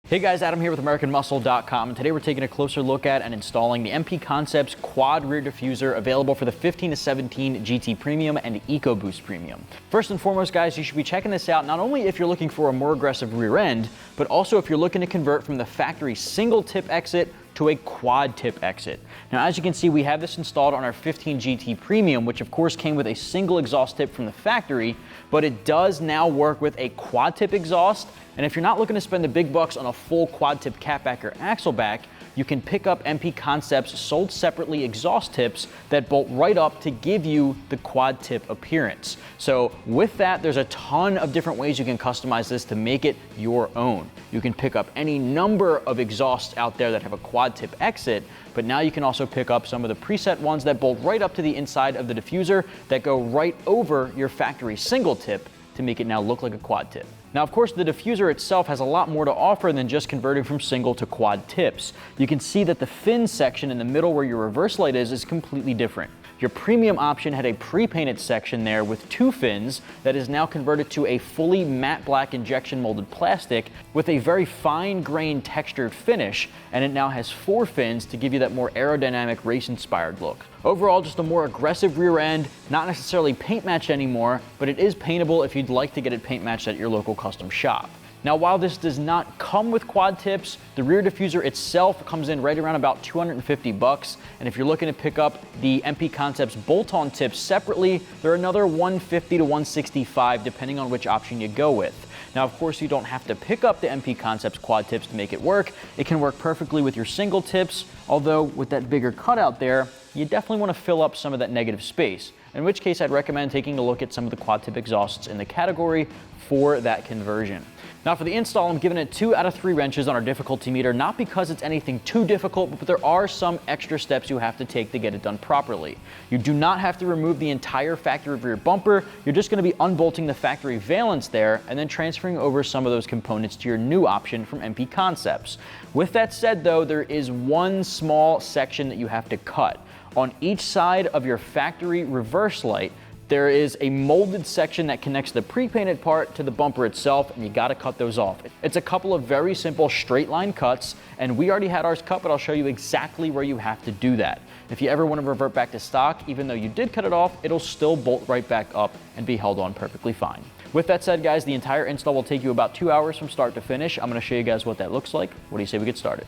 Hey guys, Adam here with AmericanMuscle.com, and today we're taking a closer look at and installing the MP Concepts Quad Rear Diffuser, available for the 15 to 17 GT Premium and EcoBoost Premium. First and foremost, guys, you should be checking this out not only if you're looking for a more aggressive rear end, but also if you're looking to convert from the factory single tip exit to a quad tip exit. Now, as you can see, we have this installed on our 15 GT Premium, which of course came with a single exhaust tip from the factory, but it does now work with a quad tip exhaust. And if you're not looking to spend the big bucks on a full quad tip catback or axle back, you can pick up MP Concepts sold separately exhaust tips that bolt right up to give you the quad tip appearance. So with that, there's a ton of different ways you can customize this to make it your own. You can pick up any number of exhausts out there that have a quad tip exit, but now you can also pick up some of the preset ones that bolt right up to the inside of the diffuser that go right over your factory single tip to make it now look like a quad tip. Now, of course, the diffuser itself has a lot more to offer than just converting from single to quad tips. You can see that the fin section in the middle where your reverse light is completely different. Your premium option had a pre-painted section there with two fins that is now converted to a fully matte black injection molded plastic with a very fine-grained textured finish, and it now has four fins to give you that more aerodynamic race-inspired look. Overall, just a more aggressive rear end, not necessarily paint matched anymore, but it is paintable if you'd like to get it paint matched at your local custom shop. Now, while this does not come with quad tips, the rear diffuser itself comes in right around about 250 bucks. And if you're looking to pick up the MP Concepts bolt-on tips separately, they're another 150 to 165 depending on which option you go with. Now, of course, you don't have to pick up the MP Concepts quad tips to make it work. It can work perfectly with your single tips, although with that bigger cutout there, you definitely want to fill up some of that negative space, in which case I'd recommend taking a look at some of the quad tip exhausts in the category for that conversion. Now, for the install, I'm giving it 2 out of 3 wrenches on our difficulty meter, not because it's anything too difficult, but there are some extra steps you have to take to get it done properly. You do not have to remove the entire factory rear bumper. You're just going to be unbolting the factory valence there and then transferring over some of those components to your new option from MP Concepts. With that said, though, there is one small section that you have to cut. On each side of your factory reverse light, there is a molded section that connects the pre-painted part to the bumper itself, and you got to cut those off. It's a couple of very simple straight line cuts, and we already had ours cut, but I'll show you exactly where you have to do that. If you ever want to revert back to stock, even though you did cut it off, it'll still bolt right back up and be held on perfectly fine. With that said, guys, the entire install will take you about 2 hours from start to finish. I'm going to show you guys what that looks like. What do you say we get started?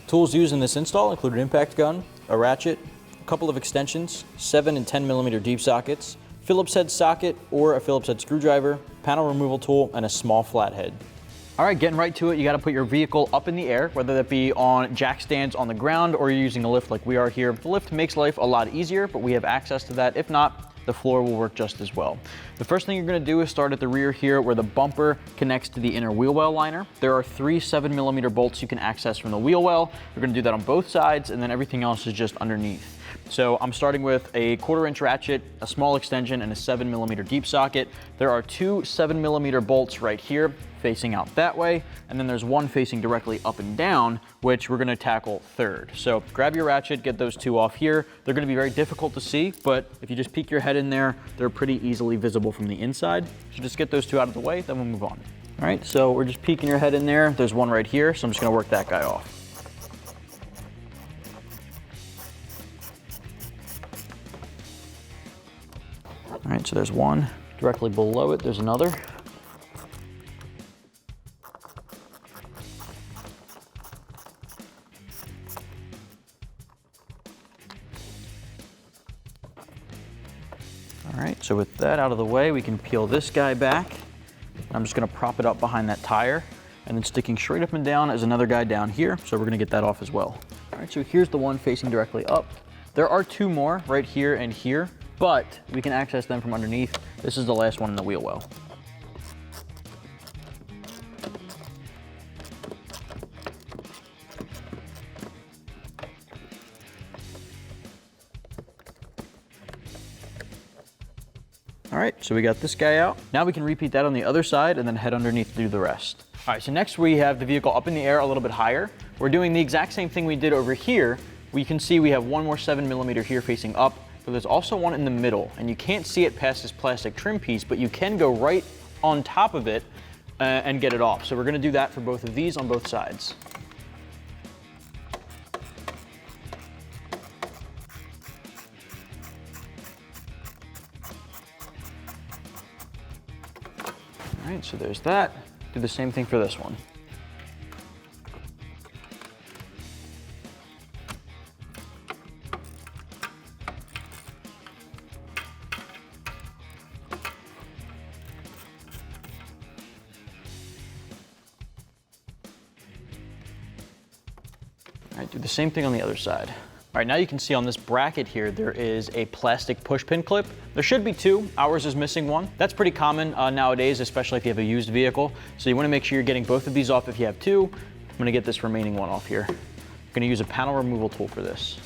Tools used in this install include an impact gun, a ratchet, a couple of extensions, 7 and 10 millimeter deep sockets, Phillips head socket or a Phillips head screwdriver, panel removal tool, and a small flathead. All right, getting right to it, you got to put your vehicle up in the air, whether that be on jack stands on the ground or you're using a lift like we are here. The lift makes life a lot easier, but we have access to that. If not, the floor will work just as well. The first thing you're going to do is start at the rear here where the bumper connects to the inner wheel well liner. There are 3 7mm bolts you can access from the wheel well. You're going to do that on both sides, and then everything else is just underneath. So I'm starting with a 1/4-inch ratchet, a small extension, and a 7mm deep socket. There are 2 7mm bolts right here facing out that way, and then there's one facing directly up and down, which we're going to tackle third. So grab your ratchet, get those 2 off here. They're going to be very difficult to see, but if you just peek your head in there, they're pretty easily visible from the inside. So just get those 2 out of the way, then we'll move on. All right, so we're just peeking your head in there. There's one right here, so I'm just going to work that guy off. All right, so there's one. Directly below it, there's another. All right, so with that out of the way, we can peel this guy back. I'm just gonna prop it up behind that tire, and then sticking straight up and down is another guy down here, so we're gonna get that off as well. All right, so here's the one facing directly up. There are 2 more right here and here, but we can access them from underneath. This is the last one in the wheel well. All right, so we got this guy out. Now we can repeat that on the other side and then head underneath to do the rest. All right, so next we have the vehicle up in the air a little bit higher. We're doing the exact same thing we did over here. We can see we have one more 7mm here facing up, but there's also one in the middle, and you can't see it past this plastic trim piece, but you can go right on top of it and get it off. So we're gonna do that for both of these on both sides. All right, so there's that. Do the same thing for this one. All right, do the same thing on the other side. All right, now you can see on this bracket here, there is a plastic push pin clip. There should be two, ours is missing one. That's pretty common nowadays, especially if you have a used vehicle. So you wanna make sure you're getting both of these off if you have two. I'm gonna get this remaining one off here. I'm gonna use a panel removal tool for this.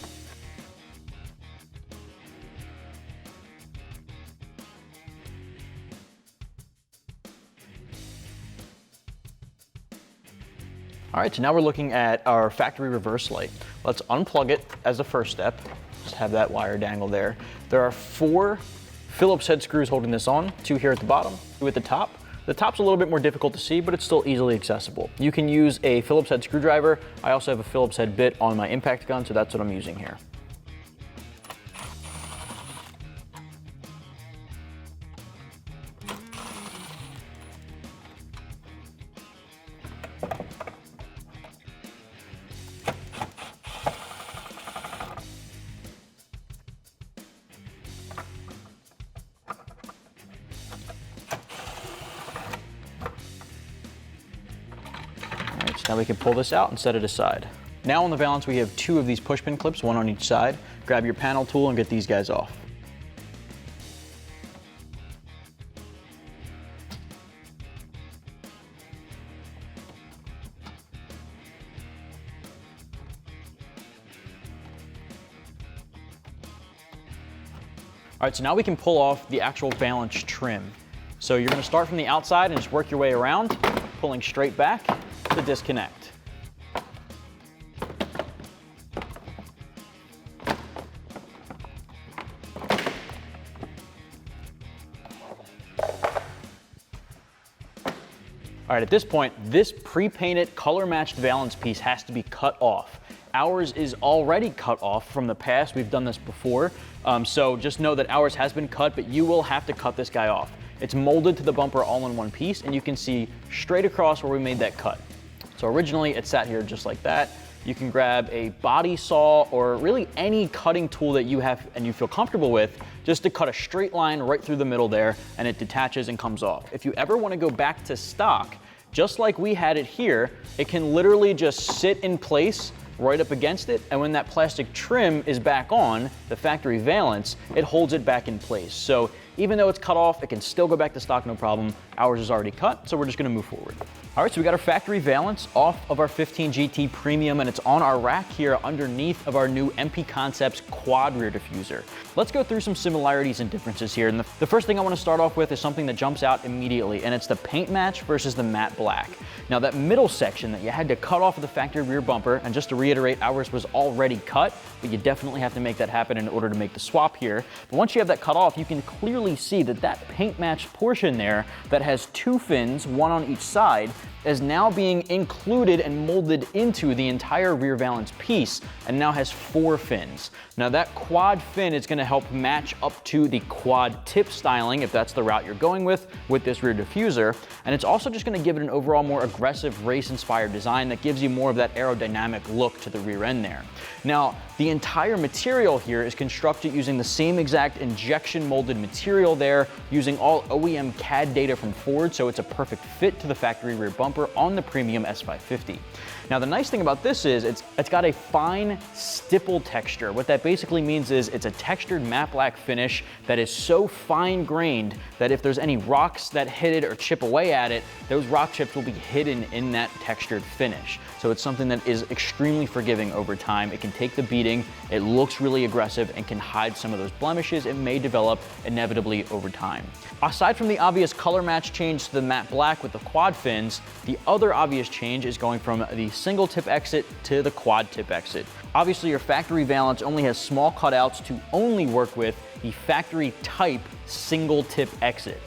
All right, so now we're looking at our factory reverse light. Let's unplug it as the first step. Just have that wire dangle there. There are 4 Phillips head screws holding this on, 2 here at the bottom, 2 at the top. The top's a little bit more difficult to see, but it's still easily accessible. You can use a Phillips head screwdriver. I also have a Phillips head bit on my impact gun, so that's what I'm using here. Now we can pull this out and set it aside. Now on the valance, we have 2 of these push pin clips, 1 on each side. Grab your panel tool and get these guys off. All right, so now we can pull off the actual valance trim. So you're gonna start from the outside and just work your way around, pulling straight back to disconnect. All right, at this point, this pre-painted color-matched valance piece has to be cut off. Ours is already cut off from the past. We've done this before. So just know that ours has been cut, but you will have to cut this guy off. It's molded to the bumper all in one piece, and you can see straight across where we made that cut. So originally it sat here just like that. You can grab a body saw or really any cutting tool that you have and you feel comfortable with just to cut a straight line right through the middle there, and it detaches and comes off. If you ever want to go back to stock, just like we had it here, it can literally just sit in place right up against it, and when that plastic trim is back on, the factory valance, it holds it back in place. So even though it's cut off, it can still go back to stock, no problem. Ours is already cut, so we're just gonna move forward. All right, so we got our factory valance off of our 15 GT Premium, and it's on our rack here underneath of our new MP Concepts quad rear diffuser. Let's go through some similarities and differences here. And the first thing I want to start off with is something that jumps out immediately, and it's the paint match versus the matte black. Now that middle section that you had to cut off of the factory rear bumper, and just to reiterate, ours was already cut, but you definitely have to make that happen in order to make the swap here. But once you have that cut off, you can clearly see that that paint match portion there that has 2 fins, 1 on each side, is now being included and molded into the entire rear valance piece, and now has 4 fins. Now that quad fin is gonna help match up to the quad tip styling, if that's the route you're going with this rear diffuser, and it's also just gonna give it an overall more aggressive race-inspired design that gives you more of that aerodynamic look to the rear end there. Now, the entire material here is constructed using the same exact injection molded material there, using all OEM CAD data from Ford, so it's a perfect fit to the factory rear bumper on the Premium S550. Now the nice thing about this is it's got a fine stipple texture. What that basically means is it's a textured matte black finish that is so fine grained that if there's any rocks that hit it or chip away at it, those rock chips will be hidden in that textured finish. So it's something that is extremely forgiving over time. It can take the beating, it looks really aggressive, and can hide some of those blemishes it may develop inevitably over time. Aside from the obvious color match change to the matte black with the quad fins, the other obvious change is going from the single tip exit to the quad tip exit. Obviously your factory valance only has small cutouts to only work with the factory type single tip exit.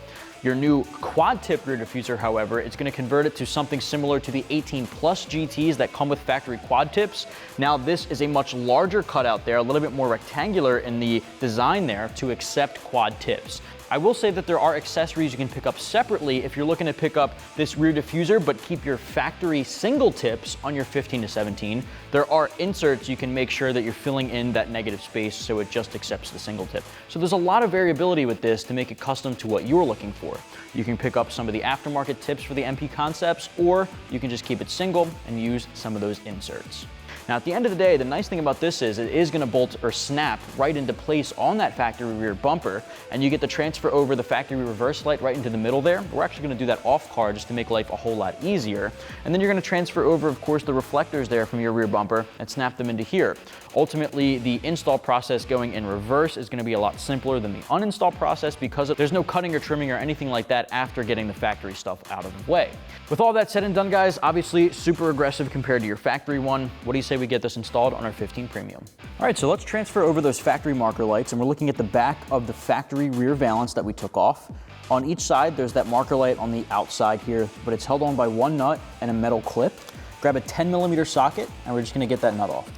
Your new quad tip rear diffuser, however, it's going to convert it to something similar to the 18 Plus GTs that come with factory quad tips. Now this is a much larger cutout there, a little bit more rectangular in the design there to accept quad tips. I will say that there are accessories you can pick up separately if you're looking to pick up this rear diffuser but keep your factory single tips on your 15 to 17. There are inserts you can make sure that you're filling in that negative space so it just accepts the single tip. So there's a lot of variability with this to make it custom to what you're looking for. You can pick up some of the aftermarket tips for the MP Concepts, or you can just keep it single and use some of those inserts. Now at the end of the day, the nice thing about this is it is going to bolt or snap right into place on that factory rear bumper, and you get to transfer over the factory reverse light right into the middle there. We're actually going to do that off car just to make life a whole lot easier. And then you're going to transfer over, of course, the reflectors there from your rear bumper and snap them into here. Ultimately, the install process going in reverse is going to be a lot simpler than the uninstall process because there's no cutting or trimming or anything like that after getting the factory stuff out of the way. With all that said and done, guys, obviously super aggressive compared to your factory one. What do you say we get this installed on our 15 Premium? All right, so let's transfer over those factory marker lights, and we're looking at the back of the factory rear valance that we took off. On each side, there's that marker light on the outside here, but it's held on by one nut and a metal clip. Grab a 10mm socket, and we're just gonna get that nut off.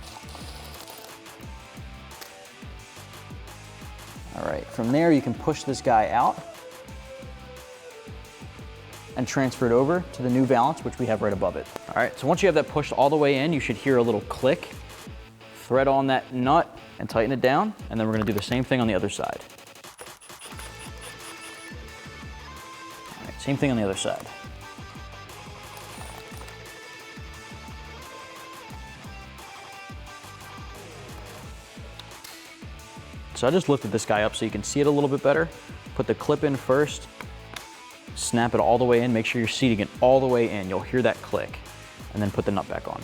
All right, from there, you can push this guy out and transfer it over to the new valance, which we have right above it. All right, so once you have that pushed all the way in, you should hear a little click. Thread on that nut and tighten it down, and then we're gonna do the same thing on the other side. All right, same thing on the other side. So I just lifted this guy up so you can see it a little bit better. Put the clip in first, snap it all the way in, make sure you're seating it all the way in. You'll hear that click, and then put the nut back on.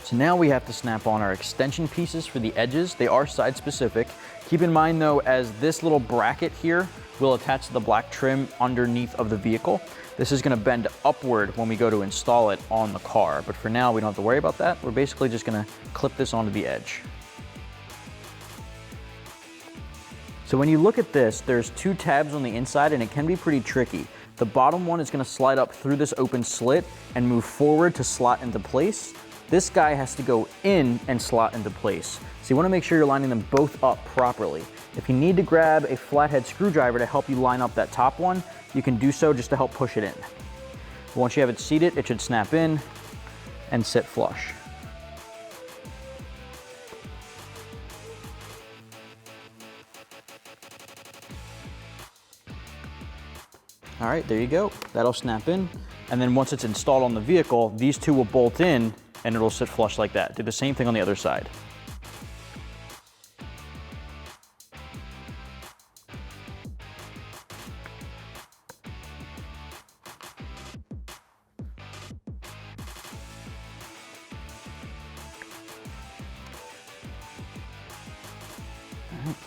So now we have to snap on our extension pieces for the edges. They are side specific. Keep in mind though, as this little bracket here will attach to the black trim underneath of the vehicle, this is gonna bend upward when we go to install it on the car. But for now, we don't have to worry about that. We're basically just gonna clip this onto the edge. So when you look at this, there's two tabs on the inside and it can be pretty tricky. The bottom one is gonna slide up through this open slit and move forward to slot into place. This guy has to go in and slot into place. So you wanna make sure you're lining them both up properly. If you need to grab a flathead screwdriver to help you line up that top one, you can do so just to help push it in. Once you have it seated, it should snap in and sit flush. All right, there you go. That'll snap in. And then once it's installed on the vehicle, these two will bolt in and it'll sit flush like that. Do the same thing on the other side.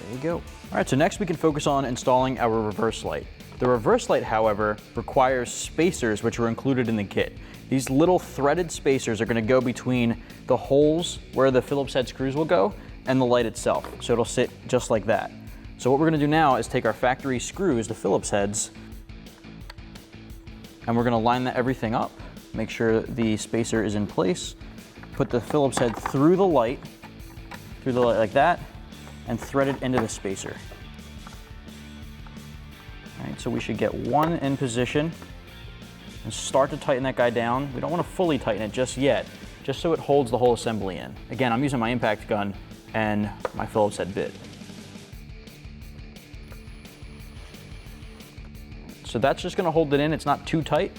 There you go. All right, so next we can focus on installing our reverse light. The reverse light, however, requires spacers which are included in the kit. These little threaded spacers are gonna go between the holes where the Phillips head screws will go and the light itself. So it'll sit just like that. So what we're gonna do now is take our factory screws, the Phillips heads, and we're gonna line everything up, make sure the spacer is in place, put the Phillips head through the light like that, and thread it into the spacer. All right, so we should get one in position and start to tighten that guy down. We don't want to fully tighten it just yet, just so it holds the whole assembly in. Again, I'm using my impact gun and my Phillips head bit. So that's just gonna hold it in. It's not too tight.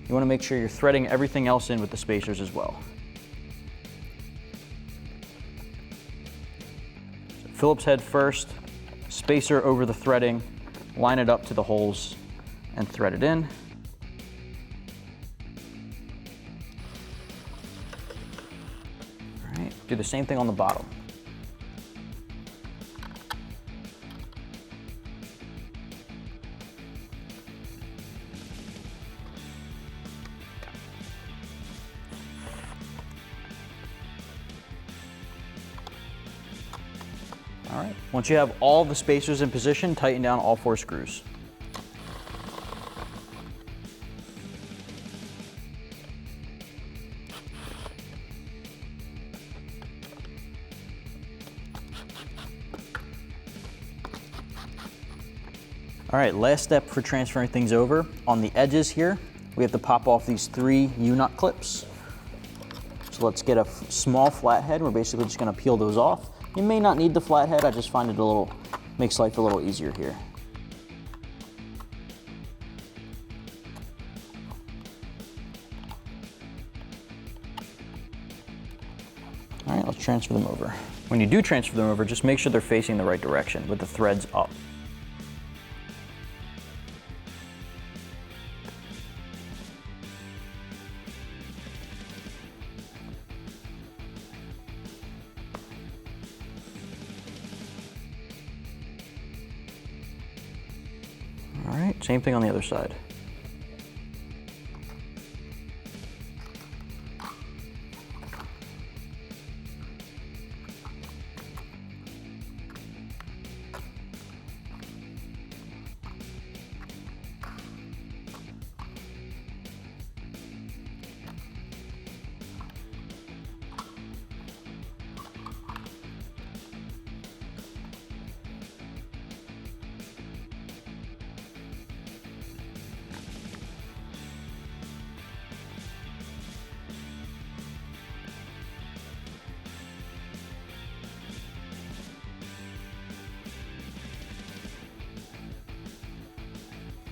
You wanna make sure you're threading everything else in with the spacers as well. So Phillips head first, spacer over the threading, line it up to the holes and thread it in. All right, do the same thing on the bottom. All right, once you have all the spacers in position, tighten down all 4 screws. All right, last step for transferring things over. On the edges here, we have to pop off these 3 U-nut clips. So let's get a small flathead. We're basically just gonna peel those off. You may not need the flathead, I just find it makes life a little easier here. All right, let's transfer them over. When you do transfer them over, just make sure they're facing the right direction with the threads up. All right, same thing on the other side.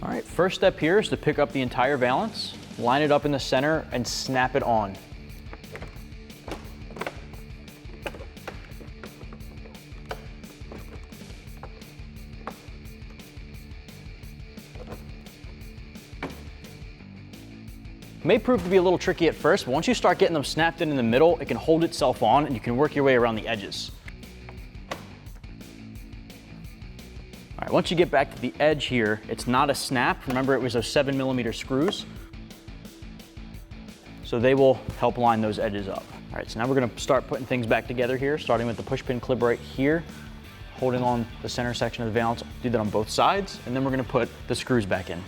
All right, first step here is to pick up the entire valance, line it up in the center, and snap it on. May prove to be a little tricky at first, but once you start getting them snapped in the middle, it can hold itself on and you can work your way around the edges. All right, once you get back to the edge here, it's not a snap. Remember, it was those 7mm screws. So they will help line those edges up. All right, so now we're gonna start putting things back together here, starting with the push pin clip right here, holding on the center section of the valance. Do that on both sides, and then we're gonna put the screws back in.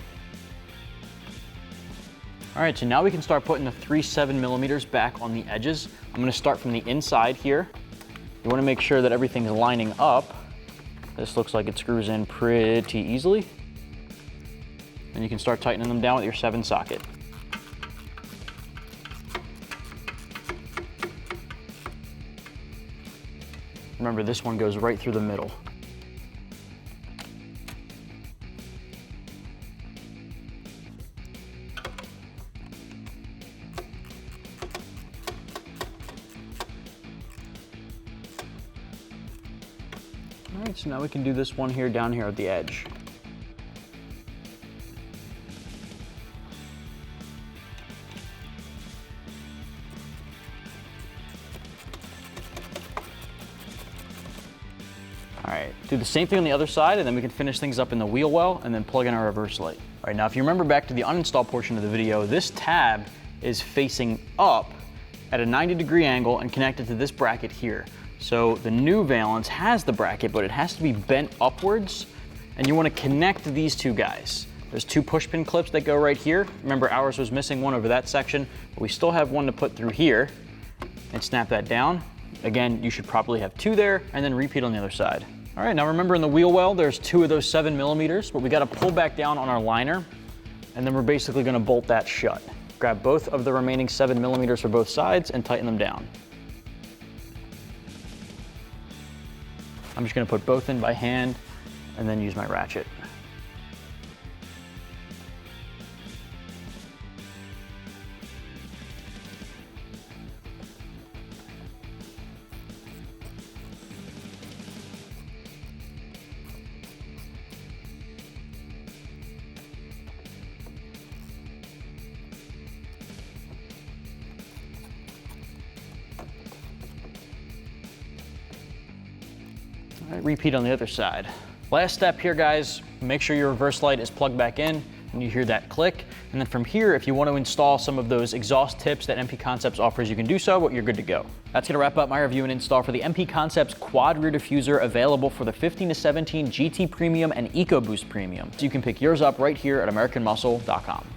All right, so now we can start putting the 3 7mm back on the edges. I'm gonna start from the inside here. You wanna make sure that everything's lining up. This looks like it screws in pretty easily. And you can start tightening them down with your 7 socket. Remember, this one goes right through the middle. All right, so now we can do this one here down here at the edge. All right, do the same thing on the other side, and then we can finish things up in the wheel well and then plug in our reverse light. All right, now if you remember back to the uninstall portion of the video, this tab is facing up at a 90-degree angle and connected to this bracket here. So the new valance has the bracket, but it has to be bent upwards, and you want to connect these 2 guys. There's 2 push pin clips that go right here. Remember, ours was missing one over that section, but we still have one to put through here and snap that down. Again, you should probably have 2 there, and then repeat on the other side. All right, now remember in the wheel well, there's 2 of those 7mm, but we got to pull back down on our liner, and then we're basically going to bolt that shut. Grab both of the remaining 7mm for both sides and tighten them down. I'm just gonna put both in by hand and then use my ratchet. All right, repeat on the other side. Last step here, guys, make sure your reverse light is plugged back in and you hear that click. And then from here, if you want to install some of those exhaust tips that MP Concepts offers, you can do so, but you're good to go. That's going to wrap up my review and install for the MP Concepts quad rear diffuser, available for the 15 to 17 GT Premium and EcoBoost Premium. So you can pick yours up right here at AmericanMuscle.com.